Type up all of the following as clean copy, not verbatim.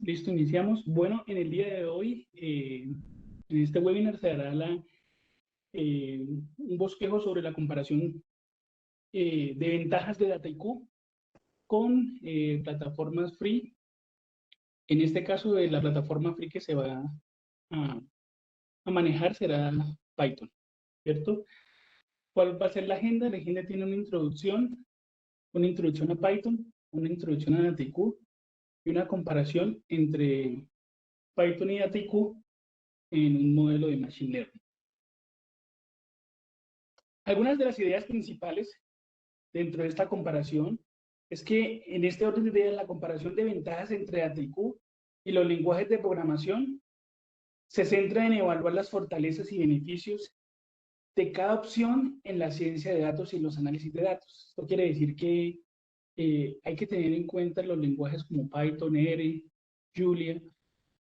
Listo, iniciamos. Bueno, en el día de hoy, en este webinar se hará un bosquejo sobre la comparación de ventajas de DataIQ con plataformas free. En este caso, la plataforma free que se va a, a manejar será Python, ¿cierto? ¿Cuál va a ser la agenda? La agenda tiene una introducción a Python, una introducción a DataIQ y una comparación entre Python y DataIQ en un modelo de Machine Learning. Algunas de las ideas principales dentro de esta comparación es que en este orden de ideas la comparación de ventajas entre DataIQ y los lenguajes de programación se centra en evaluar las fortalezas y beneficios de cada opción en la ciencia de datos y los análisis de datos. Esto quiere decir que hay que tener en cuenta los lenguajes como Python, R, Julia,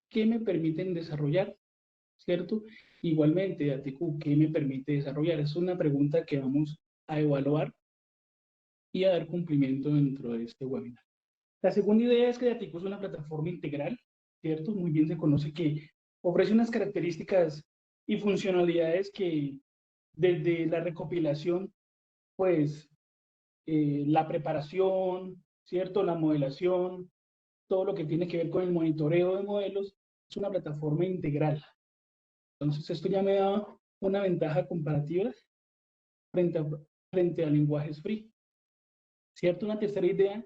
que me permiten desarrollar, ¿cierto? Igualmente, DataIQ, ¿qué me permite desarrollar? Es una pregunta que vamos a evaluar y a dar cumplimiento dentro de este webinar. La segunda idea es que DataIQ es una plataforma integral, ¿cierto? Muy bien se conoce que ofrece unas características y funcionalidades que desde la recopilación, pues, la preparación, ¿cierto? La modelación, todo lo que tiene que ver con el monitoreo de modelos, es una plataforma integral. Entonces, esto ya me da una ventaja comparativa frente a lenguajes free. ¿Cierto? Una tercera idea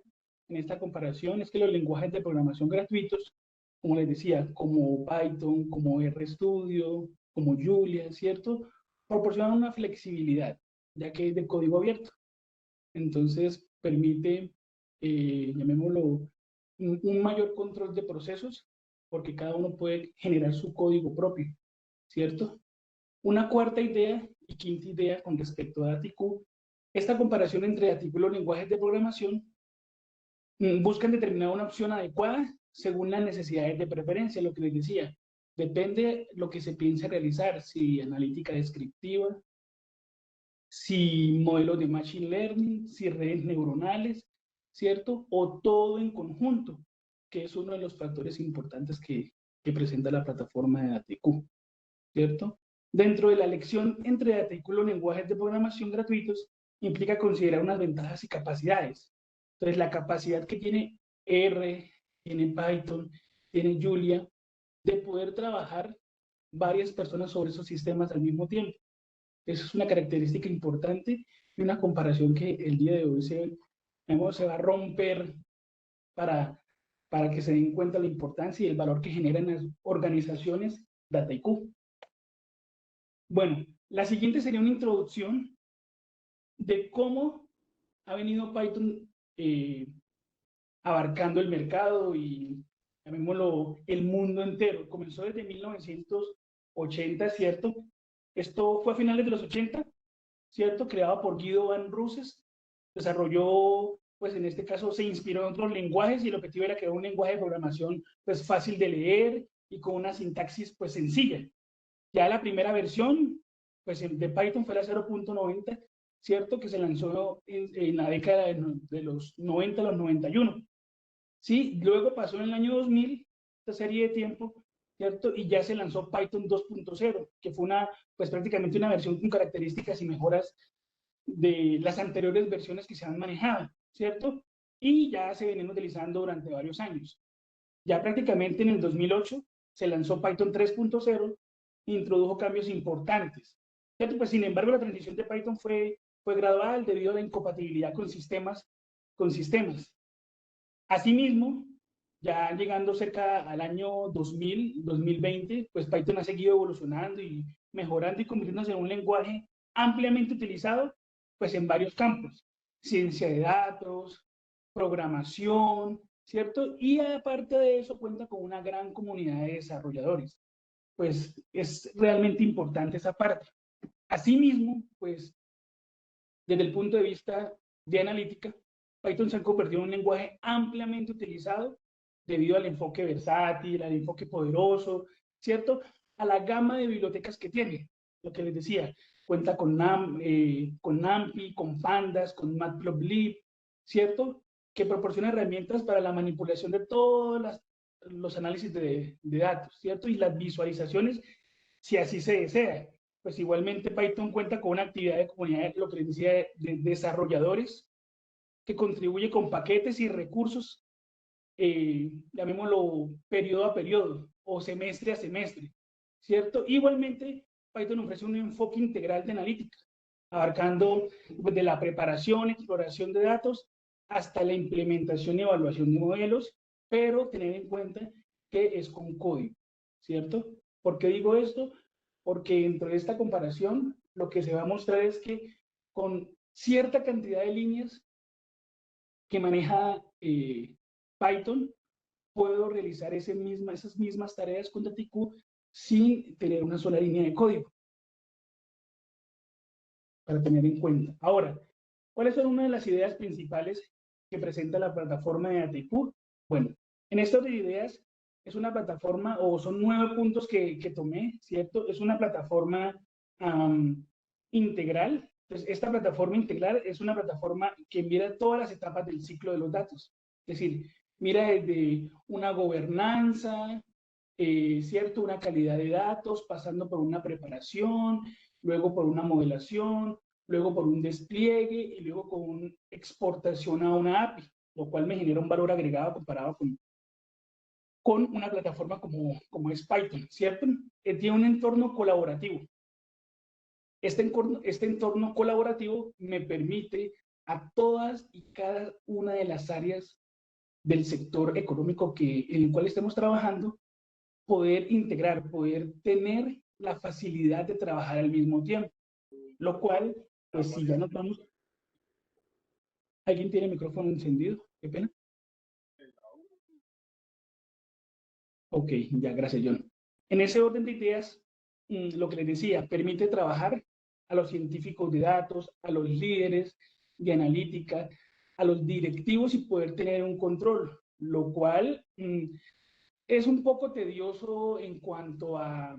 en esta comparación es que los lenguajes de programación gratuitos, como les decía, como Python, como RStudio, como Julia, ¿cierto? Proporcionan una flexibilidad, ya que es de código abierto. Entonces, permite, llamémoslo, un mayor control de procesos, porque cada uno puede generar su código propio, ¿cierto? Una cuarta idea y quinta idea con respecto a DataIQ, esta comparación entre DataIQ y los lenguajes de programación buscan determinar una opción adecuada según las necesidades de preferencia, lo que les decía. Depende lo que se piense realizar, si analítica descriptiva, si modelos de machine learning, si redes neuronales, ¿cierto? O todo en conjunto, que es uno de los factores importantes que presenta la plataforma de DataIQ, ¿cierto? Dentro de la elección entre DataIQ y los lenguajes de programación gratuitos, implica considerar unas ventajas y capacidades. Entonces, la capacidad que tiene R, tiene Python, tiene Julia, de poder trabajar varias personas sobre esos sistemas al mismo tiempo. Eso es una característica importante y una comparación que el día de hoy se va a romper para, para que se den cuenta la importancia y el valor que generan las organizaciones DataIQ. Bueno, la siguiente sería una introducción de cómo ha venido Python abarcando el mercado y, llamémoslo, el mundo entero. Comenzó desde 1980, ¿cierto? Esto fue a finales de los 80, ¿cierto? Creado por Guido van Roosses. Desarrolló, pues en este caso, se inspiró en otros lenguajes y el objetivo era crear un lenguaje de programación, pues fácil de leer y con una sintaxis, pues sencilla. Ya la primera versión, pues de Python fue la 0.90, ¿cierto? Que se lanzó en la década de los 90 a los 91. Sí, luego pasó en el año 2000, esta serie de tiempo, ¿cierto? Y ya se lanzó Python 2.0, que fue pues prácticamente una versión con características y mejoras de las anteriores versiones que se han manejado, ¿cierto? Y ya se venían utilizando durante varios años. Ya prácticamente en el 2008 se lanzó Python 3.0 e introdujo cambios importantes. ¿Cierto? Pues sin embargo la transición de Python fue gradual debido a la incompatibilidad con sistemas. Asimismo, ya llegando cerca al año 2000, 2020, pues Python ha seguido evolucionando y mejorando y convirtiéndose en un lenguaje ampliamente utilizado pues en varios campos, ciencia de datos, programación, ¿cierto? Y aparte de eso cuenta con una gran comunidad de desarrolladores. Pues es realmente importante esa parte. Asimismo, pues desde el punto de vista de analítica, Python se ha convertido en un lenguaje ampliamente utilizado debido al enfoque versátil, al enfoque poderoso, ¿cierto? A la gama de bibliotecas que tiene. Lo que les decía, cuenta con NumPy, con Pandas, con Matplotlib, ¿cierto? Que proporciona herramientas para la manipulación de todas los análisis de datos, ¿cierto? Y las visualizaciones, si así se desea. Pues igualmente Python cuenta con una actividad de comunidad, lo que les decía, de desarrolladores, que contribuye con paquetes y recursos, llamémoslo periodo a periodo o semestre a semestre, ¿cierto? Igualmente, Python ofrece un enfoque integral de analítica, abarcando de la preparación, exploración de datos, hasta la implementación y evaluación de modelos, pero tener en cuenta que es con código, ¿cierto? ¿Por qué digo esto? Porque dentro de esta comparación, lo que se va a mostrar es que con cierta cantidad de líneas que maneja Python, puedo realizar esas mismas tareas con DATIQ sin tener una sola línea de código, para tener en cuenta. Ahora, ¿cuáles son una de las ideas principales que presenta la plataforma de DATIQ? Bueno, en estas ideas es una plataforma, o son 9 puntos que tomé, ¿cierto? Es una plataforma integral. Entonces, esta plataforma integral es una plataforma que mira todas las etapas del ciclo de los datos. Es decir, mira desde una gobernanza, ¿cierto? Una calidad de datos, pasando por una preparación, luego por una modelación, luego por un despliegue y luego con una exportación a una API, lo cual me genera un valor agregado comparado con una plataforma como es Python, ¿cierto? Tiene un entorno colaborativo. Este entorno colaborativo me permite a todas y cada una de las áreas del sector económico en el cual estemos trabajando, poder integrar, poder tener la facilidad de trabajar al mismo tiempo. Lo cual, pues si ya nos vamos... ¿Alguien tiene el micrófono encendido? Qué pena. Ok, ya, gracias, John. En ese orden de ideas, lo que les decía, permite trabajar a los científicos de datos, a los líderes de analítica, a los directivos y poder tener un control, lo cual es un poco tedioso en cuanto a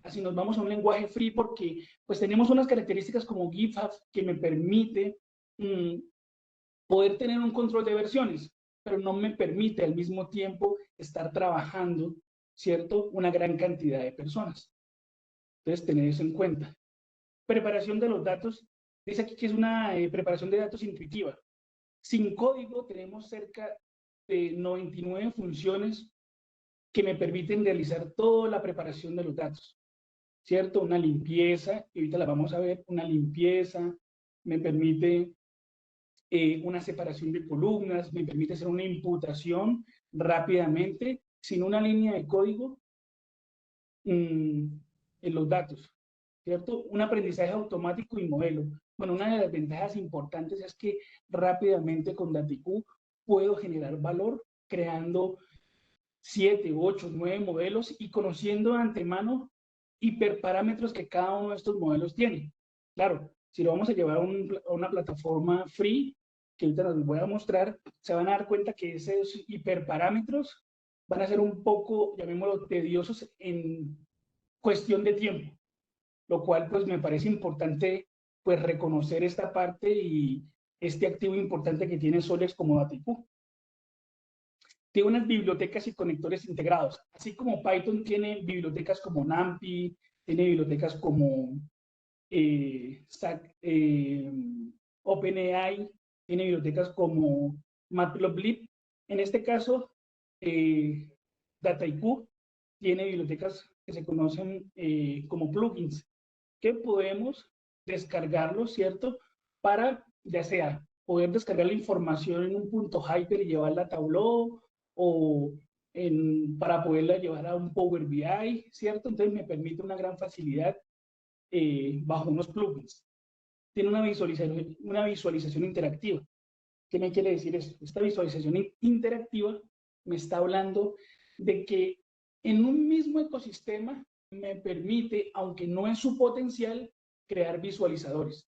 si nos vamos a un lenguaje free, porque pues tenemos unas características como GitHub que me permite poder tener un control de versiones, pero no me permite al mismo tiempo estar trabajando, ¿cierto? Una gran cantidad de personas. Entonces, tener eso en cuenta. Preparación de los datos. Dice aquí que es una preparación de datos intuitiva. Sin código tenemos cerca de 99 funciones que me permiten realizar toda la preparación de los datos, ¿cierto? Una limpieza, y ahorita la vamos a ver, una limpieza, me permite una separación de columnas, me permite hacer una imputación rápidamente, sin una línea de código en los datos, ¿cierto? Un aprendizaje automático y modelo. Bueno, una de las ventajas importantes es que rápidamente con DATIQ puedo generar valor creando 7, 8, 9 modelos y conociendo de antemano hiperparámetros que cada uno de estos modelos tiene. Claro, si lo vamos a llevar a una plataforma free, que ahorita les voy a mostrar, se van a dar cuenta que esos hiperparámetros van a ser un poco, llamémoslo, tediosos en cuestión de tiempo, lo cual pues me parece importante pues reconocer esta parte y este activo importante que tiene Solex como DATIQ. Tiene unas bibliotecas y conectores integrados, así como Python tiene bibliotecas como NumPy, tiene bibliotecas como OpenAI, tiene bibliotecas como Matplotlib. En este caso, DATIQ tiene bibliotecas que se conocen como plugins, que podemos descargarlos, ¿cierto? Para, ya sea, poder descargar la información en un punto Hyper y llevarla a Tableau, o para poderla llevar a un Power BI, ¿cierto? Entonces me permite una gran facilidad bajo unos plugins. Tiene una visualización interactiva. ¿Qué me quiere decir esto? Esta visualización interactiva me está hablando de que en un mismo ecosistema me permite, aunque no es su potencial, crear visualizadores,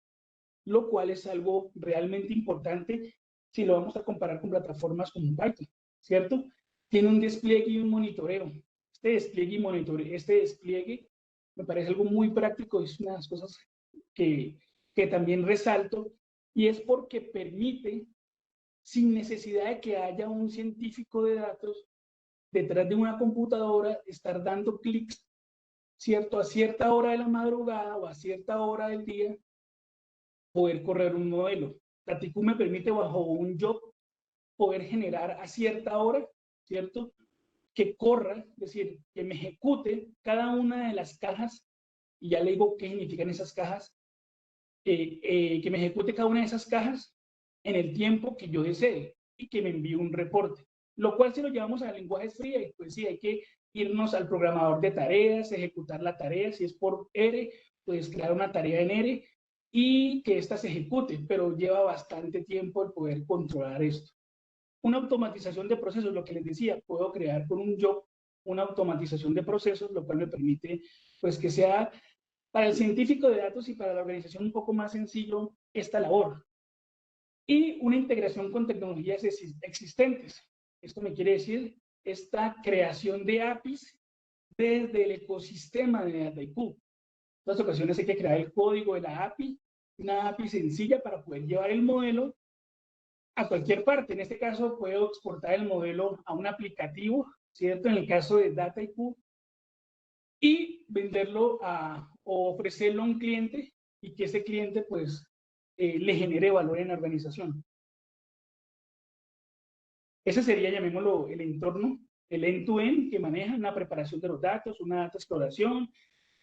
lo cual es algo realmente importante si lo vamos a comparar con plataformas como Python, ¿cierto? Tiene un despliegue y un monitoreo. Este despliegue me parece algo muy práctico, es una de las cosas que también resalto, y es porque permite, sin necesidad de que haya un científico de datos, detrás de una computadora, estar dando clics, ¿cierto? A cierta hora de la madrugada o a cierta hora del día, poder correr un modelo. Datiku me permite bajo un job poder generar a cierta hora, ¿cierto? Que corra, es decir, que me ejecute cada una de las cajas, y ya le digo qué significan esas cajas, que me ejecute cada una de esas cajas en el tiempo que yo desee y que me envíe un reporte. Lo cual si lo llevamos a lenguajes fríos, pues sí, hay que irnos al programador de tareas, ejecutar la tarea, si es por R, pues crear una tarea en R y que ésta se ejecute, pero lleva bastante tiempo el poder controlar esto. Una automatización de procesos, lo que les decía, puedo crear con un job una automatización de procesos, lo cual me permite pues que sea para el científico de datos y para la organización un poco más sencillo esta labor. Y una integración con tecnologías existentes. Esto me quiere decir esta creación de APIs desde el ecosistema de Dataiku. En otras ocasiones hay que crear el código de la API, una API sencilla para poder llevar el modelo a cualquier parte. En este caso, puedo exportar el modelo a un aplicativo, ¿cierto? En el caso de Dataiku, y venderlo o ofrecerlo a un cliente y que ese cliente, pues, le genere valor en la organización. Ese sería, llamémoslo, el entorno, el end-to-end que maneja una preparación de los datos, una data exploración,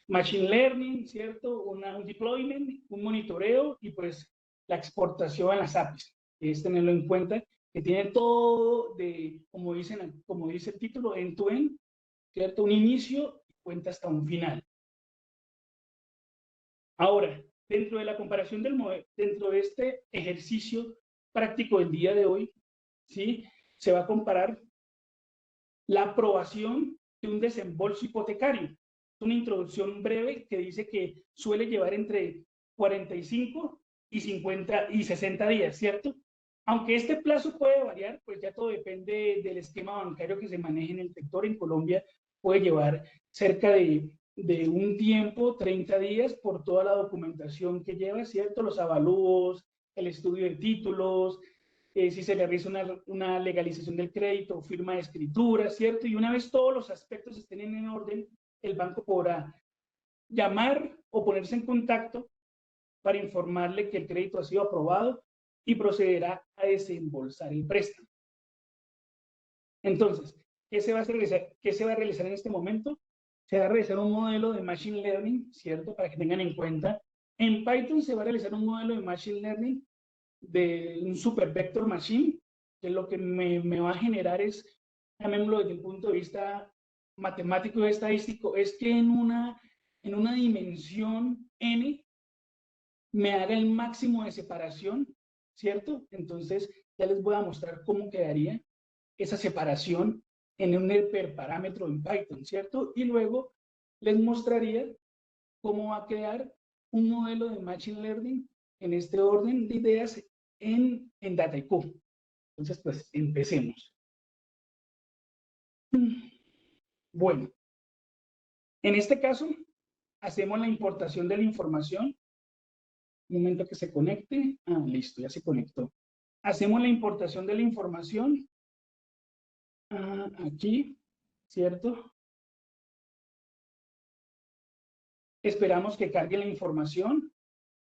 machine learning, ¿cierto? Un deployment, un monitoreo y pues la exportación a las APIs. Es tenerlo en cuenta, que tiene todo de, como dice el título, end-to-end, ¿cierto? Un inicio y cuenta hasta un final. Ahora, dentro de la comparación del modelo, dentro de este ejercicio práctico del día de hoy, ¿sí? Se va a comparar la aprobación de un desembolso hipotecario. Es una introducción breve que dice que suele llevar entre 45 y 50 y 60 días, ¿cierto? Aunque este plazo puede variar, pues ya todo depende del esquema bancario que se maneje en el sector. En Colombia puede llevar cerca de un tiempo, 30 días, por toda la documentación que lleva, ¿cierto? Los avalúos, el estudio de títulos, si se le realiza una legalización del crédito, firma de escritura, ¿cierto? Y una vez todos los aspectos estén en orden, el banco podrá llamar o ponerse en contacto para informarle que el crédito ha sido aprobado y procederá a desembolsar el préstamo. Entonces, ¿qué se va a realizar en este momento? Se va a realizar un modelo de Machine Learning, ¿cierto? Para que tengan en cuenta. En Python se va a realizar un modelo de Machine Learning de un Super Vector Machine, que lo que me va a generar es, llamémoslo desde el punto de vista matemático y estadístico, es que en una dimensión n me haga el máximo de separación, ¿cierto? Entonces ya les voy a mostrar cómo quedaría esa separación en un hiperparámetro en Python, ¿cierto? Y luego les mostraría cómo va a quedar un modelo de Machine Learning en este orden de ideas en Dataiku. Entonces, pues, empecemos. Bueno, en este caso, hacemos la importación de la información. Un momento que se conecte. Ah, listo, ya se conectó. Hacemos la importación de la información. Aquí, ¿cierto? Esperamos que cargue la información.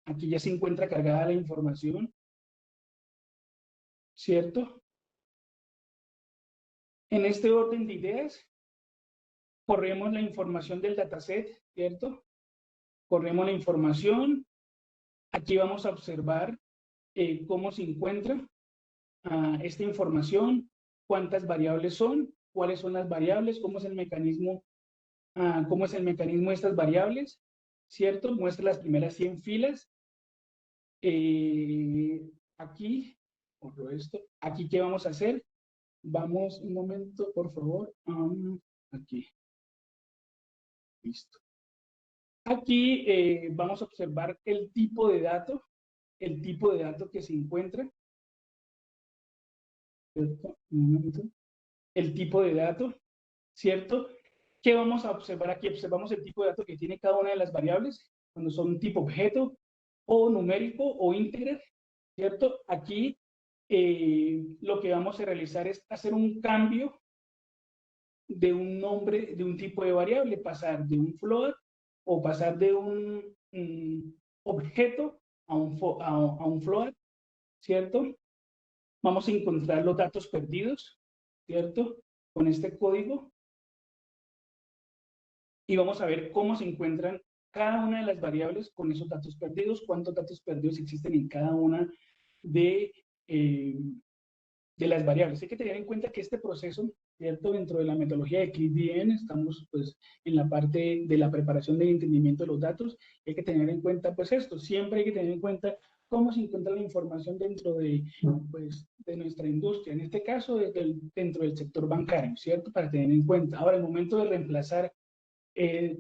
Aquí ya se encuentra cargada la información, ¿cierto? En este orden de ideas, corremos la información del dataset, ¿cierto? Corremos la información. Aquí vamos a observar cómo se encuentra esta información, cuántas variables son, cuáles son las variables, cómo es el mecanismo de estas variables, ¿cierto? Muestra las primeras 100 filas. Aquí, aquí, ¿qué vamos a hacer? Vamos, un momento, por favor. Aquí. Listo. Aquí vamos a observar el tipo de dato que se encuentra. ¿Cierto? Un momento. El tipo de dato, ¿cierto? ¿Qué vamos a observar aquí? Observamos el tipo de dato que tiene cada una de las variables, cuando son tipo objeto, o numérico, o integer, ¿cierto? Aquí lo que vamos a realizar es hacer un cambio de un nombre, de un tipo de variable, pasar de un float o pasar de un objeto a un float, ¿cierto? Vamos a encontrar los datos perdidos, ¿cierto? Con este código. Y vamos a ver cómo se encuentran cada una de las variables con esos datos perdidos, cuántos datos perdidos existen en cada una de, de las variables. Hay que tener en cuenta que este proceso, ¿cierto? Dentro de la metodología de ClickDN, estamos pues en la parte de la preparación del entendimiento de los datos. Hay que tener en cuenta pues esto, siempre hay que tener en cuenta cómo se encuentra la información dentro de, pues, de nuestra industria, en este caso dentro del sector bancario, ¿cierto? Para tener en cuenta. Ahora, el momento de reemplazar,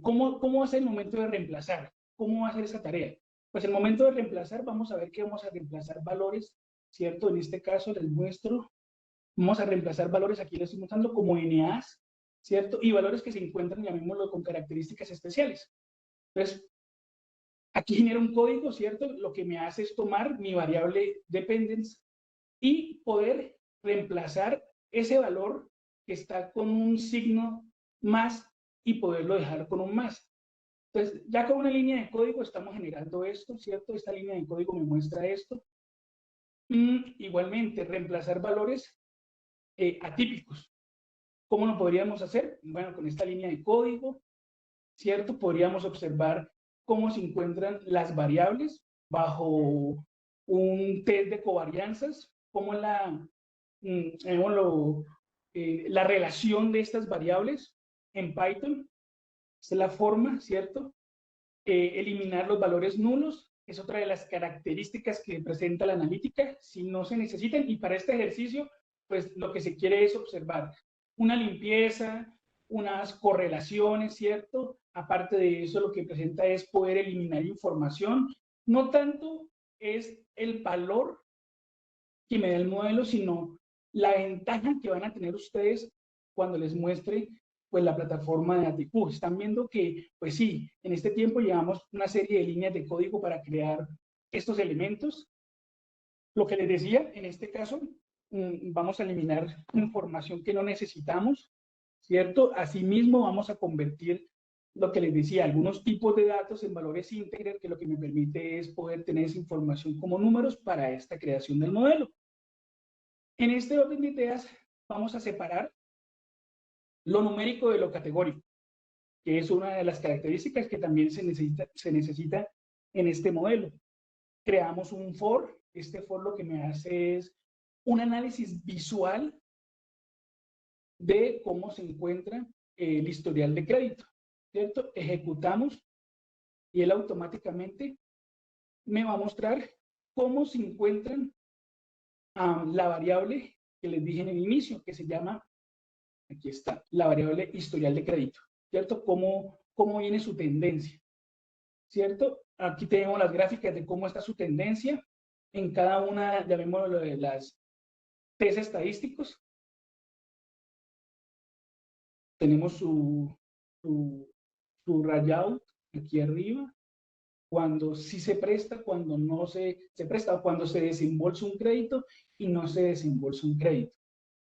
¿cómo va a ser el momento de reemplazar? ¿Cómo va a ser esa tarea? Pues el momento de reemplazar, vamos a ver que vamos a reemplazar valores, ¿cierto? En este caso les muestro, vamos a reemplazar valores, aquí les estoy mostrando como NAs, ¿cierto? Y valores que se encuentran, llamémoslo, con características especiales. Entonces, aquí genera un código, ¿cierto? Lo que me hace es tomar mi variable dependence y poder reemplazar ese valor que está con un signo más y poderlo dejar con un más. Entonces, ya con una línea de código estamos generando esto, ¿cierto? Esta línea de código me muestra esto. Igualmente, reemplazar valores atípicos. ¿Cómo lo podríamos hacer? Bueno, con esta línea de código, ¿cierto? Podríamos observar cómo se encuentran las variables bajo un test de covarianzas, cómo la relación de estas variables en Python. Esta es la forma, ¿cierto? Eliminar los valores nulos es otra de las características que presenta la analítica, si no se necesitan, y para este ejercicio, pues lo que se quiere es observar una limpieza, unas correlaciones, ¿cierto? Aparte de eso, lo que presenta es poder eliminar información, no tanto es el valor que me da el modelo, sino la ventaja que van a tener ustedes cuando les muestre pues la plataforma de ATQ. Están viendo que, pues sí, en este tiempo llevamos una serie de líneas de código para crear estos elementos. Lo que les decía, en este caso, vamos a eliminar información que no necesitamos, ¿cierto? Asimismo, vamos a convertir lo que les decía, algunos tipos de datos en valores íntegros, que lo que me permite es poder tener esa información como números para esta creación del modelo. En este orden de ideas, vamos a separar lo numérico de lo categórico, que es una de las características que también se necesita en este modelo. Creamos un for. Este for lo que me hace es un análisis visual de cómo se encuentra el historial de crédito, ¿cierto? Ejecutamos y él automáticamente me va a mostrar cómo se encuentran la variable que les dije en el inicio, que se llama, aquí está, la variable historial de crédito, ¿cierto? ¿Cómo viene su tendencia? ¿Cierto? Aquí tenemos las gráficas de cómo está su tendencia en cada una, llamémoslo, de las test estadísticos. Tenemos su rayado aquí arriba, cuando sí se presta, cuando no se presta, o cuando se desembolsa un crédito y no se desembolsa un crédito,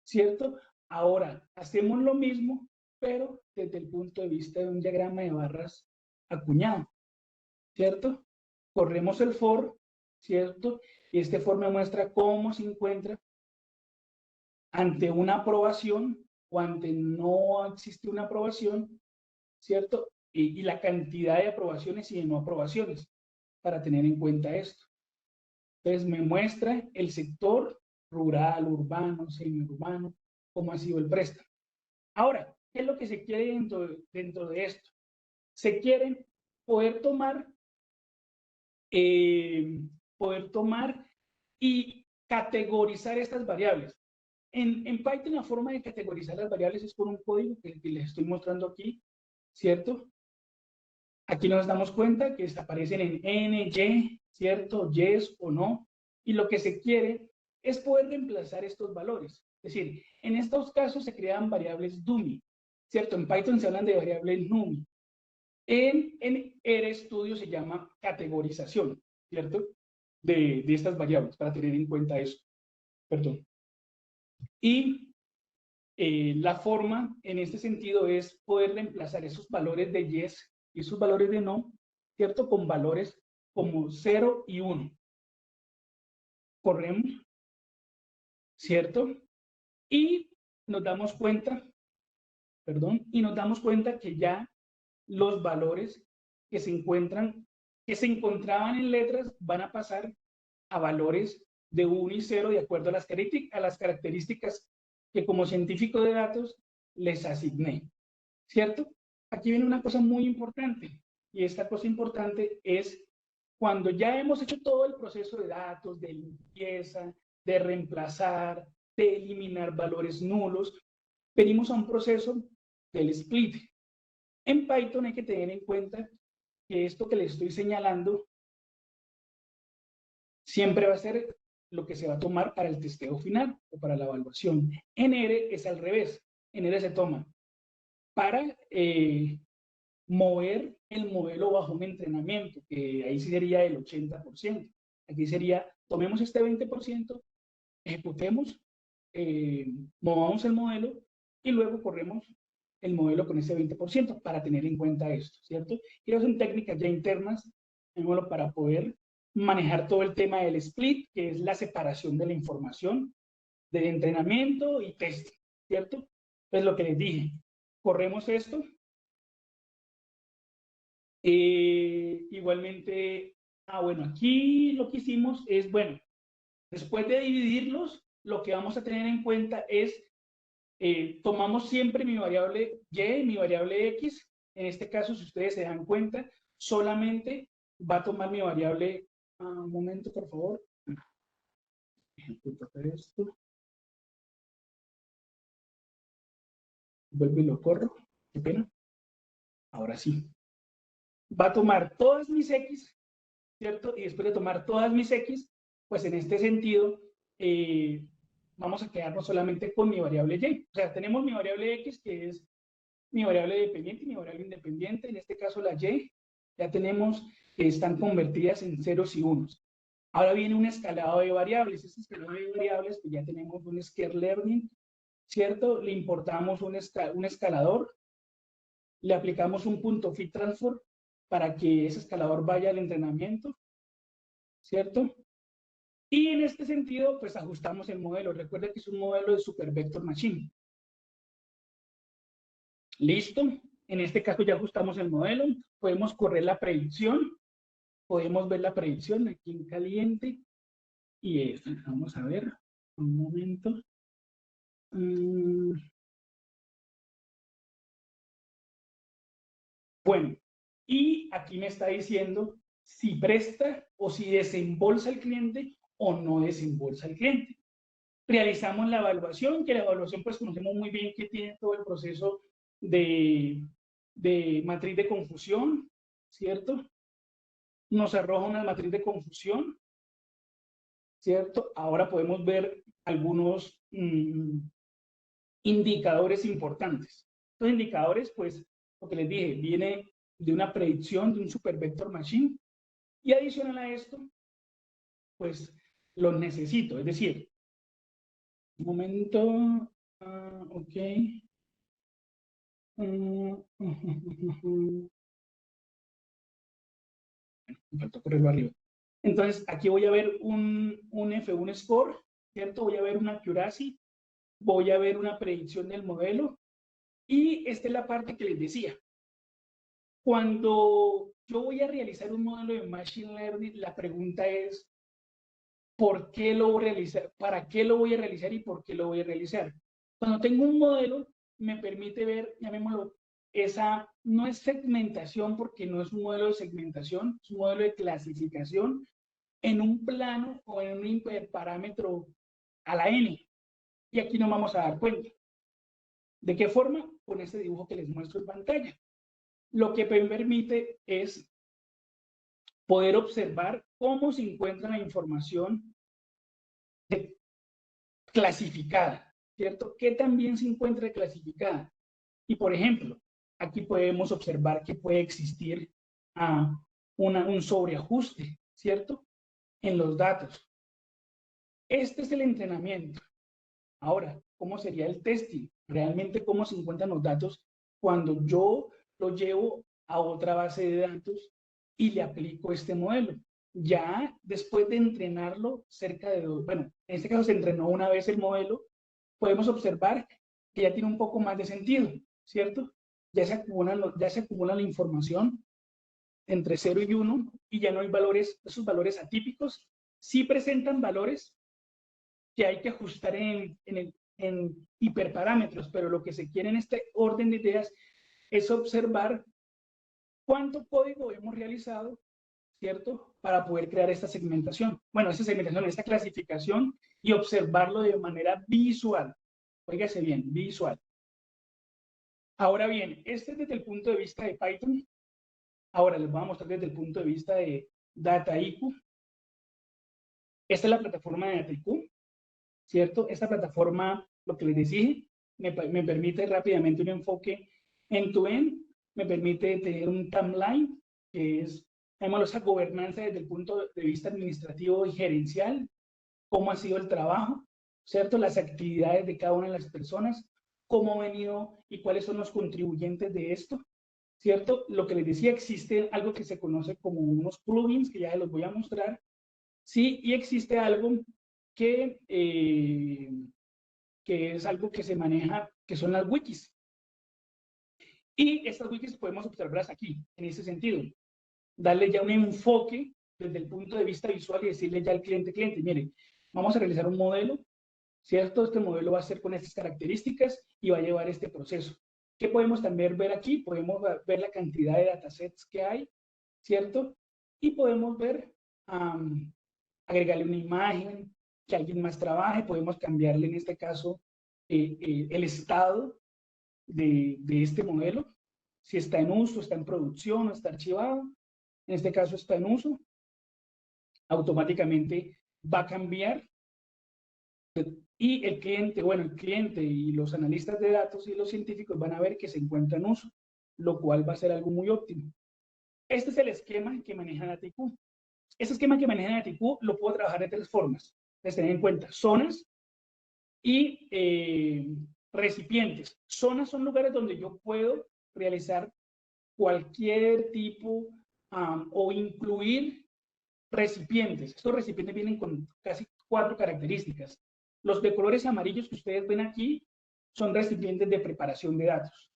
¿cierto? Ahora, hacemos lo mismo, pero desde el punto de vista de un diagrama de barras acuñado, ¿cierto? Corremos el for, ¿cierto? Y este for me muestra cómo se encuentra ante una aprobación o ante no existe una aprobación, ¿cierto? Y la cantidad de aprobaciones y de no aprobaciones, para tener en cuenta esto. Entonces me muestra el sector rural, urbano, semiurbano, cómo ha sido el préstamo. Ahora, ¿qué es lo que se quiere dentro de esto? Se quiere poder tomar y categorizar estas variables. En Python la forma de categorizar las variables es con un código que les estoy mostrando aquí, ¿cierto? Aquí nos damos cuenta que aparecen en N, Y, ¿cierto? Yes o no. Y lo que se quiere es poder reemplazar estos valores. Es decir, en estos casos se crean variables dummy, ¿cierto? En Python se hablan de variables NUMI. En RStudio se llama categorización, ¿cierto? De estas variables, para tener en cuenta eso. Perdón. Y La forma en este sentido es poder reemplazar esos valores de yes y esos valores de no, ¿cierto? Con valores como 0 y 1. Corremos, ¿cierto? Y nos damos cuenta, que ya los valores que se encontraban en letras van a pasar a valores de 1 y 0 de acuerdo a las características que como científico de datos les asigné, ¿cierto? Aquí viene una cosa muy importante, y esta cosa importante es cuando ya hemos hecho todo el proceso de datos, de limpieza, de reemplazar, de eliminar valores nulos, venimos a un proceso del split. En Python hay que tener en cuenta que esto que les estoy señalando siempre va a ser lo que se va a tomar para el testeo final o para la evaluación. En R es al revés. En R se toma para mover el modelo bajo un entrenamiento, que ahí sí sería el 80%. Aquí sería, tomemos este 20%, ejecutemos, movamos el modelo y luego corremos el modelo con ese 20% para tener en cuenta esto, ¿cierto? Y son técnicas ya internas, para poder manejar todo el tema del split, que es la separación de la información de entrenamiento y test, ¿cierto? Pues lo que les dije, corremos esto. Igualmente, bueno, aquí lo que hicimos es, bueno, después de dividirlos, lo que vamos a tener en cuenta es, tomamos siempre mi variable y, mi variable x. En este caso, si ustedes se dan cuenta, solamente va a tomar mi variable. Un momento, por favor. Ejecutar esto. Vuelvo y lo corro. Qué pena. Ahora sí. Va a tomar todas mis x, ¿cierto? Y después de tomar todas mis x, pues en este sentido, vamos a quedarnos solamente con mi variable y. O sea, tenemos mi variable x, que es mi variable dependiente y mi variable independiente. En este caso, la y, ya tenemos que están convertidas en ceros y unos. Ahora viene un escalado de variables. Este escalado de variables, pues ya tenemos un sklearning, ¿cierto? Le importamos un escalador, le aplicamos un punto fit transform para que ese escalador vaya al entrenamiento, ¿cierto? Y en este sentido, pues ajustamos el modelo. Recuerda que es un modelo de Super Vector Machine. ¿Listo? En este caso ya ajustamos el modelo. Podemos correr la predicción. Podemos ver la predicción aquí en caliente. Y vamos a ver. Un momento. Bueno, y aquí me está diciendo si presta o si desembolsa el cliente o no desembolsa el cliente. Realizamos la evaluación, que la evaluación pues conocemos muy bien que tiene todo el proceso de matriz de confusión, ¿cierto? Nos arroja una matriz de confusión, ¿cierto? Ahora podemos ver algunos indicadores importantes. Estos indicadores, pues, lo que les dije, viene de una predicción de un Super Vector Machine, y adicional a esto, pues, los necesito. Es decir, un momento, ok. Me faltó correrlo arriba. Entonces, aquí voy a ver un F1 score, ¿cierto? Voy a ver una accuracy, voy a ver una predicción del modelo, y esta es la parte que les decía. Cuando yo voy a realizar un modelo de Machine Learning, la pregunta es, ¿por qué lo voy a realizar? ¿Para qué lo voy a realizar y por qué lo voy a realizar? Cuando tengo un modelo, me permite ver, llamémoslo, esa no es segmentación, porque no es un modelo de segmentación, es un modelo de clasificación en un plano o en un hiperparámetro a la n. Y aquí nos vamos a dar cuenta. ¿De qué forma? Con este dibujo que les muestro en pantalla. Lo que me permite es poder observar cómo se encuentra la información clasificada, ¿cierto? ¿Qué también se encuentra clasificada? Y, por ejemplo, aquí podemos observar que puede existir un sobreajuste, ¿cierto? En los datos. Este es el entrenamiento. Ahora, ¿cómo sería el testing? realmente cómo se encuentran los datos cuando yo lo llevo a otra base de datos y le aplico este modelo. Ya después de entrenarlo cerca de bueno, en este caso se entrenó una vez el modelo, podemos observar que ya tiene un poco más de sentido, ¿cierto? Ya se acumula la información entre 0 y 1 y ya no hay valores, esos valores atípicos. Sí presentan valores que hay que ajustar en hiperparámetros, pero lo que se quiere en este orden de ideas es observar cuánto código hemos realizado, ¿cierto? Para poder crear esta segmentación. Bueno, esta segmentación, esta clasificación y observarlo de manera visual. Óigase bien, visual. Ahora bien, este es desde el punto de vista de Python. Ahora les voy a mostrar desde el punto de vista de Dataiku. Esta es la plataforma de Dataiku, ¿cierto? Esta plataforma, lo que les decía, me permite rápidamente un enfoque end-to-end, me permite tener un timeline, que es, llamémoslo, esa gobernanza desde el punto de vista administrativo y gerencial, cómo ha sido el trabajo, ¿cierto? Las actividades de cada una de las personas, cómo ha venido y cuáles son los contribuyentes de esto, ¿cierto? Lo que les decía, existe algo que se conoce como unos plugins, que ya les voy a mostrar, ¿sí? Y existe algo que es algo que se maneja, que son las wikis. Y estas wikis podemos observarlas aquí, en ese sentido. Darle ya un enfoque desde el punto de vista visual y decirle ya al cliente, mire, vamos a realizar un modelo, ¿cierto? Este modelo va a ser con estas características y va a llevar este proceso. ¿Qué podemos también ver aquí? Podemos ver la cantidad de datasets que hay, ¿cierto? Y podemos ver, agregarle una imagen, que alguien más trabaje, podemos cambiarle en este caso el estado de este modelo, si está en uso, está en producción o está archivado. En este caso está en uso, automáticamente va a cambiar y el cliente y los analistas de datos y los científicos van a ver que se encuentra en uso, lo cual va a ser algo muy óptimo. Este es el esquema que maneja Dataiku. Este esquema que maneja Dataiku lo puedo trabajar de tres formas. Les tener en cuenta zonas y recipientes. Zonas son lugares donde yo puedo realizar cualquier tipo o incluir recipientes. Estos recipientes vienen con casi 4 características. Los de colores amarillos que ustedes ven aquí son recipientes de preparación de datos.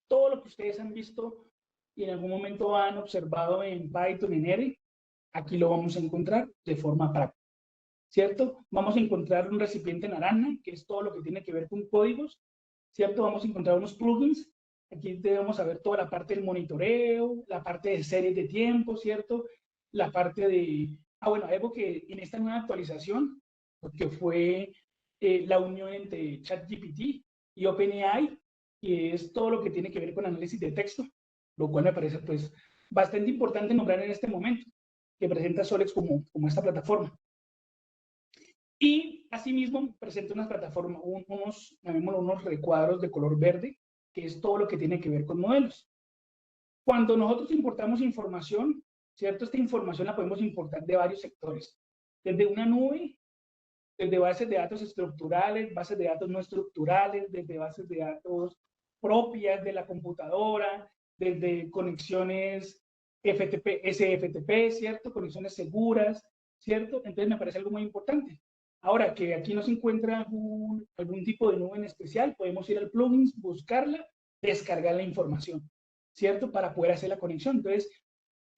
Todo lo que ustedes han visto y en algún momento han observado en Python, en R, aquí lo vamos a encontrar de forma práctica, ¿cierto? Vamos a encontrar un recipiente naranja, que es todo lo que tiene que ver con códigos, ¿cierto? Vamos a encontrar unos plugins. Aquí debemos saber toda la parte del monitoreo, la parte de series de tiempo, ¿cierto? La parte de... bueno, algo que en esta nueva actualización, porque fue la unión entre ChatGPT y OpenAI, que es todo lo que tiene que ver con análisis de texto, lo cual me parece pues bastante importante nombrar en este momento, que presenta Solex como esta plataforma. Y asimismo presenta unas plataformas, unos recuadros de color verde, que es todo lo que tiene que ver con modelos. Cuando nosotros importamos información, ¿cierto? Esta información la podemos importar de varios sectores. Desde una nube, desde bases de datos estructurales, bases de datos no estructurales, desde bases de datos propias de la computadora, desde conexiones FTP, SFTP, ¿cierto? Conexiones seguras, ¿cierto? Entonces me parece algo muy importante. Ahora que aquí no se encuentra algún tipo de nube en especial, podemos ir al plugin, buscarla, descargar la información, ¿cierto? Para poder hacer la conexión. Entonces,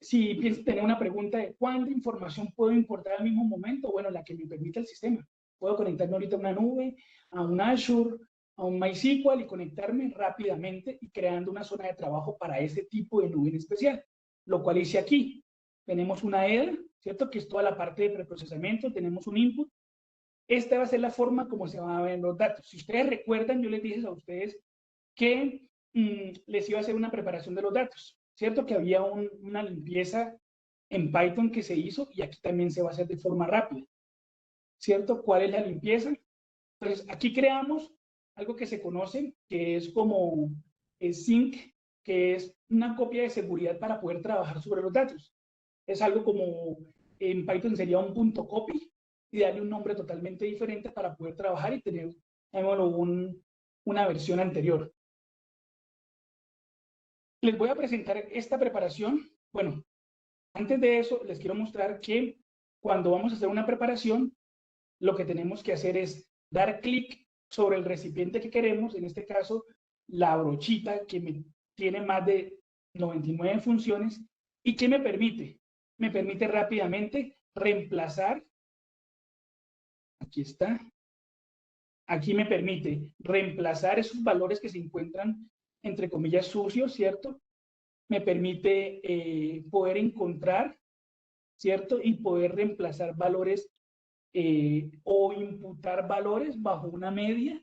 si piensas tener una pregunta de cuánta información puedo importar al mismo momento, bueno, la que me permita el sistema. Puedo conectarme ahorita a una nube, a un Azure, a un MySQL y conectarme rápidamente y creando una zona de trabajo para ese tipo de nube en especial, lo cual hice aquí. Tenemos una header, ¿cierto? Que es toda la parte de preprocesamiento, tenemos un input. Esta va a ser la forma como se van a ver los datos. Si ustedes recuerdan, yo les dije a ustedes que les iba a hacer una preparación de los datos, ¿cierto? Que había una limpieza en Python que se hizo y aquí también se va a hacer de forma rápida, ¿cierto? ¿Cuál es la limpieza? Entonces, aquí creamos algo que se conoce, que es como sync, que es una copia de seguridad para poder trabajar sobre los datos. Es algo como, en Python sería un punto copy, y darle un nombre totalmente diferente para poder trabajar y tener, una versión anterior. Les voy a presentar esta preparación. Bueno, antes de eso, les quiero mostrar que cuando vamos a hacer una preparación, lo que tenemos que hacer es dar clic sobre el recipiente que queremos, en este caso, la brochita que me tiene más de 99 funciones y que me permite rápidamente reemplazar, aquí está, aquí me permite reemplazar esos valores que se encuentran, entre comillas, sucios, ¿cierto? Me permite poder encontrar, ¿cierto? Y poder reemplazar valores o imputar valores bajo una media,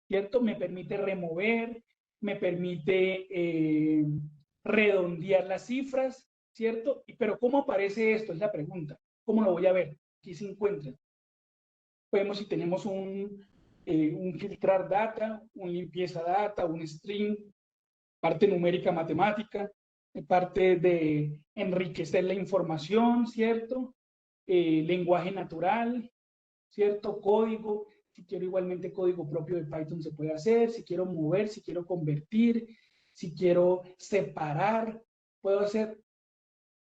¿cierto? Me permite remover, me permite redondear las cifras, ¿cierto? Pero ¿cómo aparece esto? Es la pregunta. ¿Cómo lo voy a ver? Aquí se encuentra. Vemos si tenemos un filtrar data, un limpieza data, un string, parte numérica matemática, parte de enriquecer la información, ¿cierto? Lenguaje natural, ¿cierto? Código, si quiero igualmente código propio de Python se puede hacer, si quiero mover, si quiero convertir, si quiero separar, puedo hacer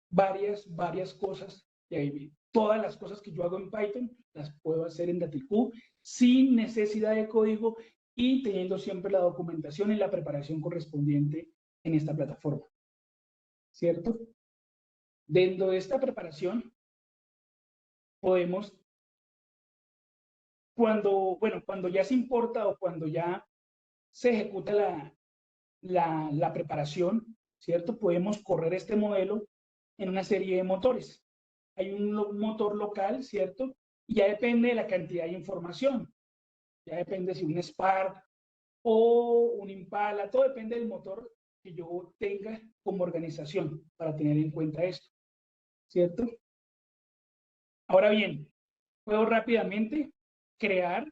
varias cosas. Y ahí, todas las cosas que yo hago en Python las puedo hacer en Dataiku sin necesidad de código y teniendo siempre la documentación y la preparación correspondiente en esta plataforma, ¿cierto? Dentro de esta preparación podemos, cuando ya se importa o cuando ya se ejecuta la preparación, ¿cierto? Podemos correr este modelo en una serie de motores. Hay un motor local, ¿cierto? Y ya depende de la cantidad de información. Ya depende si un Spark o un Impala, todo depende del motor que yo tenga como organización para tener en cuenta esto, ¿cierto? Ahora bien, puedo rápidamente crear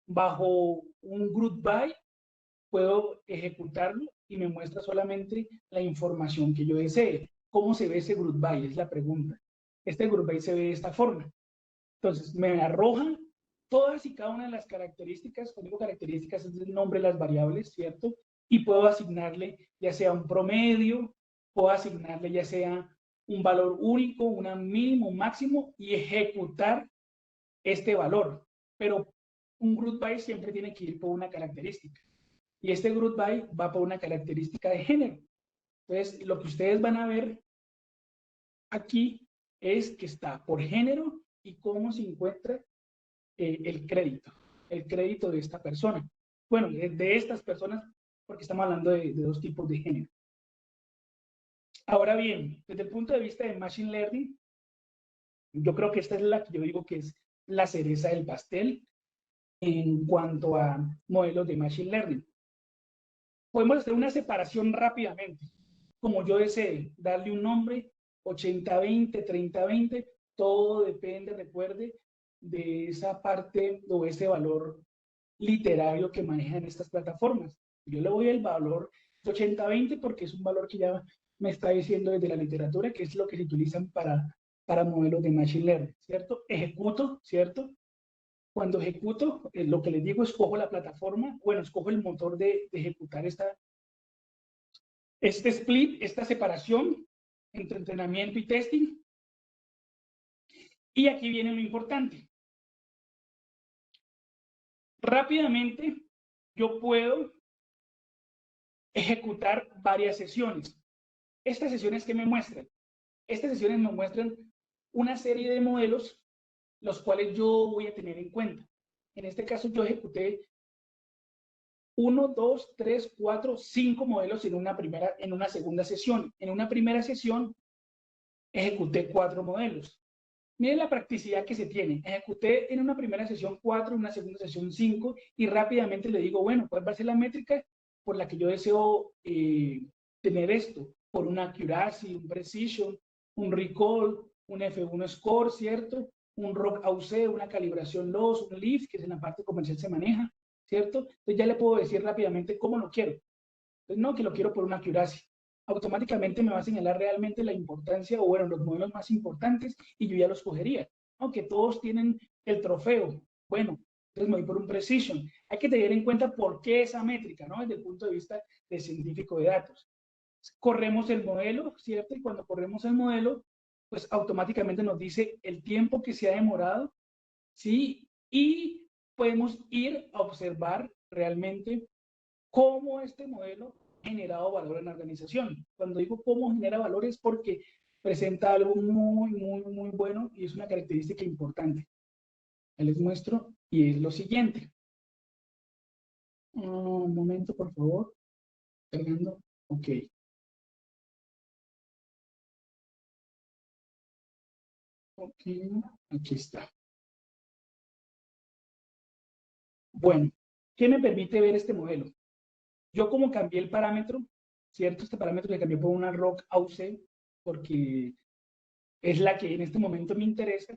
bajo un group by, puedo ejecutarlo y me muestra solamente la información que yo desee. ¿Cómo se ve ese group by? Es la pregunta. Este group by se ve de esta forma. Entonces, me arroja todas y cada una de las características, cuando digo características es el nombre de las variables, ¿cierto? Y puedo asignarle ya sea un promedio, puedo asignarle ya sea un valor único, un mínimo, un máximo y ejecutar este valor. Pero un group by siempre tiene que ir por una característica. Y este group by va por una característica de género. Entonces, lo que ustedes van a ver aquí es que está por género y cómo se encuentra el crédito de esta persona. Bueno, de estas personas, porque estamos hablando de dos tipos de género. Ahora bien, desde el punto de vista de Machine Learning, yo creo que esta es la que yo digo que es la cereza del pastel en cuanto a modelos de Machine Learning. Podemos hacer una separación rápidamente, como yo desee, darle un nombre, 80-20, 30-20, todo depende, recuerde, de esa parte o ese valor literario que manejan estas plataformas. Yo le voy al valor 80-20 porque es un valor que ya me está diciendo desde la literatura que es lo que se utilizan para modelos de Machine Learning, ¿cierto? Ejecuto, ¿cierto? Cuando ejecuto, lo que les digo, escojo la plataforma, bueno, escojo el motor de ejecutar este split, esta separación entre entrenamiento y testing. Y aquí viene lo importante. Rápidamente, yo puedo ejecutar varias sesiones. Estas sesiones, ¿qué me muestran? Estas sesiones me muestran una serie de modelos, los cuales yo voy a tener en cuenta. En este caso, yo ejecuté 1, 2, 3, 4, 5 modelos en una segunda sesión. En una primera sesión, ejecuté 4 modelos. Miren la practicidad que se tiene. Ejecuté en una primera sesión 4, en una segunda sesión 5, y rápidamente le digo, bueno, ¿cuál va a ser la métrica por la que yo deseo tener esto? Por una accuracy, un precision, un recall, un F1 score, ¿cierto? Un ROC AUC, una calibración loss, un lift, que es en la parte comercial se maneja, ¿cierto? Entonces ya le puedo decir rápidamente cómo lo quiero. Entonces, no, que lo quiero por una accuracy. Automáticamente me va a señalar realmente la importancia o, bueno, los modelos más importantes y yo ya los cogería. Aunque todos tienen el trofeo. Bueno, Entonces me voy por un precision. Hay que tener en cuenta por qué esa métrica, ¿no? Desde el punto de vista de científico de datos. Corremos el modelo, ¿cierto? Y cuando corremos el modelo, pues automáticamente nos dice el tiempo que se ha demorado, ¿sí? Y podemos ir a observar realmente cómo este modelo ha generado valor en la organización. Cuando digo cómo genera valor es porque presenta algo muy bueno y es una característica importante. Les muestro y es lo siguiente. Un momento, por favor. Cargando. Ok. Ok, aquí está. Bueno, ¿qué me permite ver este modelo? Yo como cambié el parámetro, ¿cierto? Este parámetro le cambié por una ROC AUC porque es la que en este momento me interesa,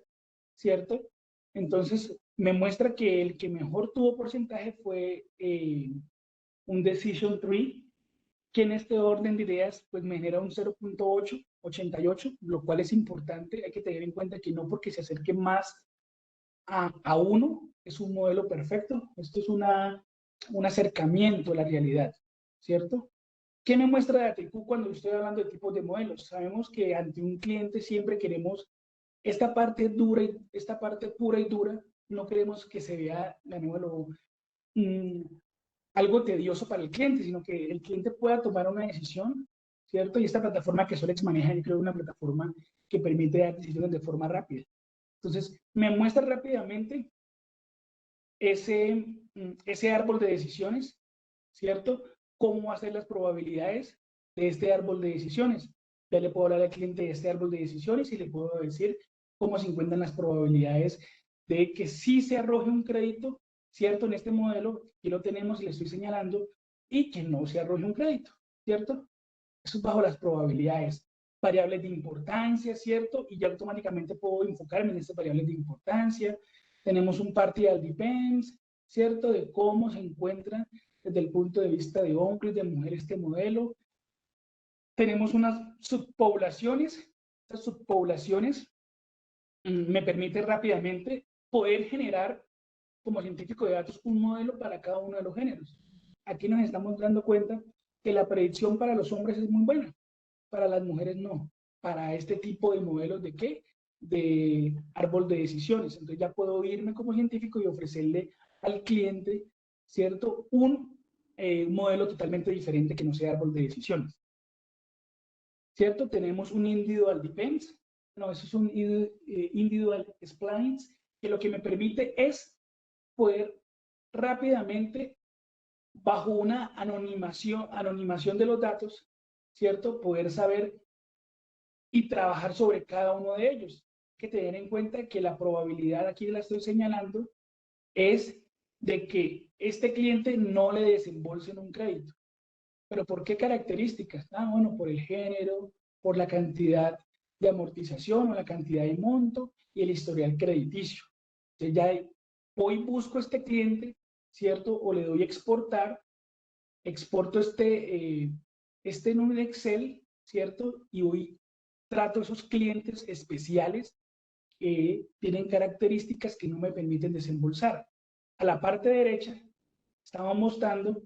¿cierto? Entonces, me muestra que el que mejor tuvo porcentaje fue un Decision Tree, que en este orden de ideas, pues me genera un 0.88, lo cual es importante. Hay que tener en cuenta que no porque se acerque más a uno es un modelo perfecto. Esto es un acercamiento a la realidad, ¿cierto? ¿Qué me muestra DataIQ cuando estoy hablando de tipos de modelos? Sabemos que ante un cliente siempre queremos esta parte dura, esta parte pura y dura, no queremos que se vea, mm, algo tedioso para el cliente, sino que el cliente pueda tomar una decisión, ¿cierto? Y esta plataforma que Solex maneja, yo creo, es una plataforma que permite dar decisiones de forma rápida. Entonces, me muestra rápidamente ese árbol de decisiones, ¿cierto? ¿Cómo hacer las probabilidades de este árbol de decisiones? Ya le puedo hablar al cliente de este árbol de decisiones y le puedo decir cómo se encuentran las probabilidades de que sí se arroje un crédito, ¿cierto? En este modelo, aquí lo tenemos y le estoy señalando, y que no se arroje un crédito, ¿cierto? Eso es bajo las probabilidades. Variables de importancia, ¿cierto? Y ya automáticamente puedo enfocarme en estas variables de importancia. Tenemos un partial depends, ¿cierto? De cómo se encuentra desde el punto de vista de hombres, de mujeres este modelo. Tenemos unas subpoblaciones. Estas subpoblaciones me permite rápidamente poder generar, como científico de datos, un modelo para cada uno de los géneros. Aquí nos estamos dando cuenta que la predicción para los hombres es muy buena, para las mujeres no. Para este tipo de modelos de qué? De árbol de decisiones. Entonces ya puedo irme como científico y ofrecerle al cliente, ¿cierto? Un modelo totalmente diferente que no sea árbol de decisiones. ¿Cierto? Tenemos un individual depends. No, eso es un individual splines, que lo que me permite es poder rápidamente, bajo una anonimación de los datos, ¿cierto? Poder saber y trabajar sobre cada uno de ellos. Hay que tener en cuenta que la probabilidad, aquí la estoy señalando, es de que este cliente no le desembolsen un crédito. ¿Pero por qué características? Bueno, por el género, por la cantidad de amortización o la cantidad de monto y el historial crediticio. Entonces ya hoy busco este cliente, ¿cierto? O le doy exportar, exporto este en un Excel, ¿cierto? Y hoy trato esos clientes especiales que tienen características que no me permiten desembolsar. A la parte derecha estamos mostrando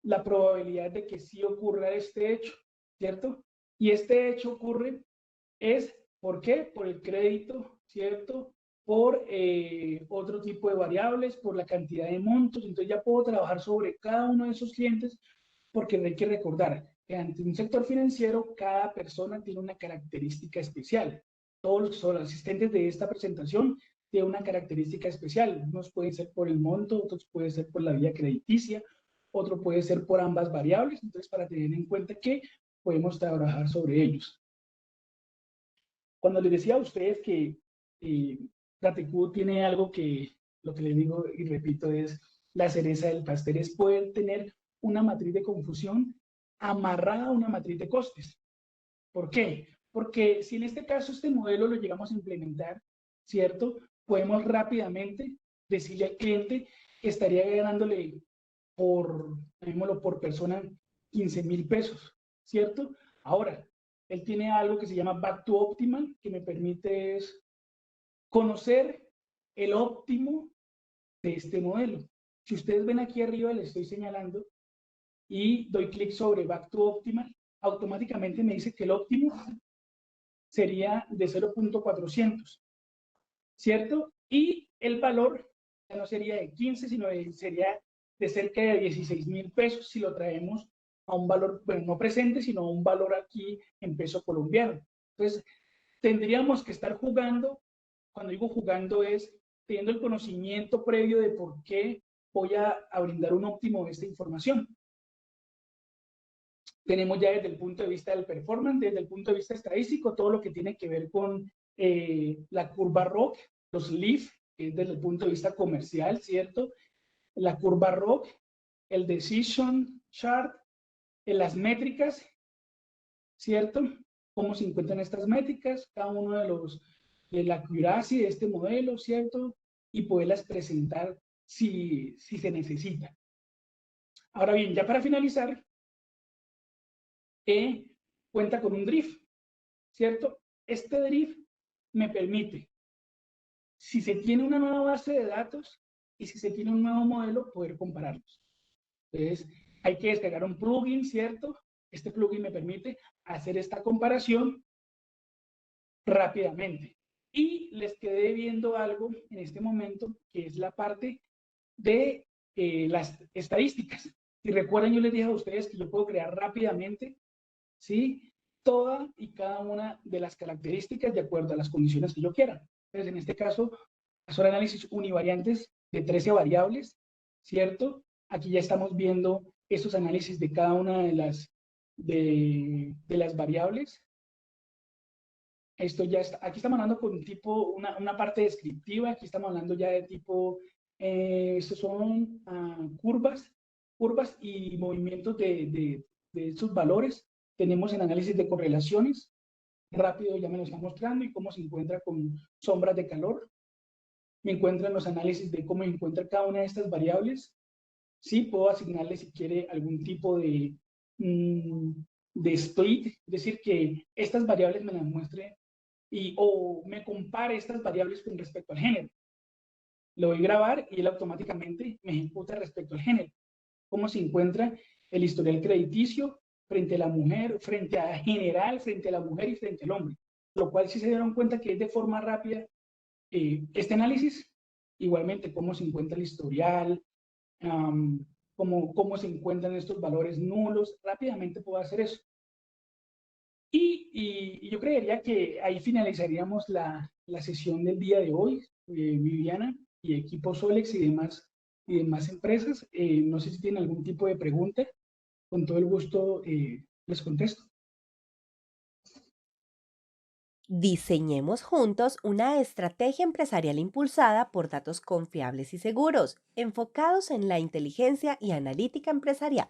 la probabilidad de que sí ocurra este hecho, ¿cierto? Y este hecho ocurre ¿por qué? Por el crédito, ¿cierto? Por otro tipo de variables, por la cantidad de montos. Entonces ya puedo trabajar sobre cada uno de esos clientes porque hay que recordar que ante un sector financiero cada persona tiene una característica especial. Todos los que son asistentes de esta presentación tienen una característica especial. Unos pueden ser por el monto, otros pueden ser por la vía crediticia, otro puede ser por ambas variables. Entonces, para tener en cuenta que podemos trabajar sobre ellos. Cuando les decía a ustedes que DataIQ tiene algo que, lo que les digo y repito, es la cereza del pastel, es poder tener una matriz de confusión amarrada a una matriz de costes. ¿Por qué? Porque si en este caso este modelo lo llegamos a implementar, ¿cierto? Podemos rápidamente decirle al cliente que estaría ganándole por persona 15,000 pesos, ¿cierto? Ahora, él tiene algo que se llama Back to Optimal, que me permite conocer el óptimo de este modelo. Si ustedes ven aquí arriba, le estoy señalando y doy clic sobre Back to Optimal, automáticamente me dice que el óptimo sería de 0.400, ¿cierto? Y el valor ya no sería de 15, sino sería de cerca de 16.000 pesos si lo traemos a un valor, bueno, no presente, sino a un valor aquí en peso colombiano. Entonces, tendríamos que estar jugando, cuando digo jugando es teniendo el conocimiento previo de por qué voy a brindar un óptimo de esta información. Tenemos ya desde el punto de vista del performance, desde el punto de vista estadístico, todo lo que tiene que ver con la curva ROC, los LEAF, que es desde el punto de vista comercial, ¿cierto? La curva ROC, el Decision Chart, las métricas, ¿cierto? Cómo se encuentran estas métricas, cada uno de la accuracy de este modelo, ¿cierto? Y poderlas presentar si se necesita. Ahora bien, ya para finalizar, cuenta con un drift, ¿cierto? Este drift me permite, si se tiene una nueva base de datos y si se tiene un nuevo modelo, poder compararlos. Entonces, hay que descargar un plugin, ¿cierto? Este plugin me permite hacer esta comparación rápidamente. Y les quedé viendo algo en este momento, que es la parte de las estadísticas. Si recuerdan, yo les dije a ustedes que yo puedo crear rápidamente, ¿sí? Toda y cada una de las características de acuerdo a las condiciones que yo quiera. Entonces, en este caso, son análisis univariantes de 13 variables, ¿cierto? Aquí ya estamos viendo esos análisis de cada una de las variables. Esto ya está, aquí estamos hablando con tipo, una parte descriptiva, aquí estamos hablando ya de tipo, estos son curvas y movimientos de estos valores. Tenemos el análisis de correlaciones, rápido ya me lo está mostrando, y cómo se encuentra con sombras de calor. Me encuentran los análisis de cómo se encuentra cada una de estas variables. Sí, puedo asignarle si quiere algún tipo de split, es decir, que estas variables me las muestre o me compare estas variables con respecto al género. Lo voy a grabar y él automáticamente me ejecuta respecto al género. Cómo se encuentra el historial crediticio frente a la mujer, frente a general, frente a la mujer y frente al hombre. Lo cual, si se dieron cuenta que es de forma rápida este análisis, igualmente cómo se encuentra el historial, cómo se encuentran estos valores nulos, rápidamente puedo hacer eso. Y yo creería que ahí finalizaríamos la sesión del día de hoy, Viviana y equipo Solex y demás empresas. No sé si tienen algún tipo de pregunta, con todo el gusto les contesto. Diseñemos juntos una estrategia empresarial impulsada por datos confiables y seguros, enfocados en la inteligencia y analítica empresarial.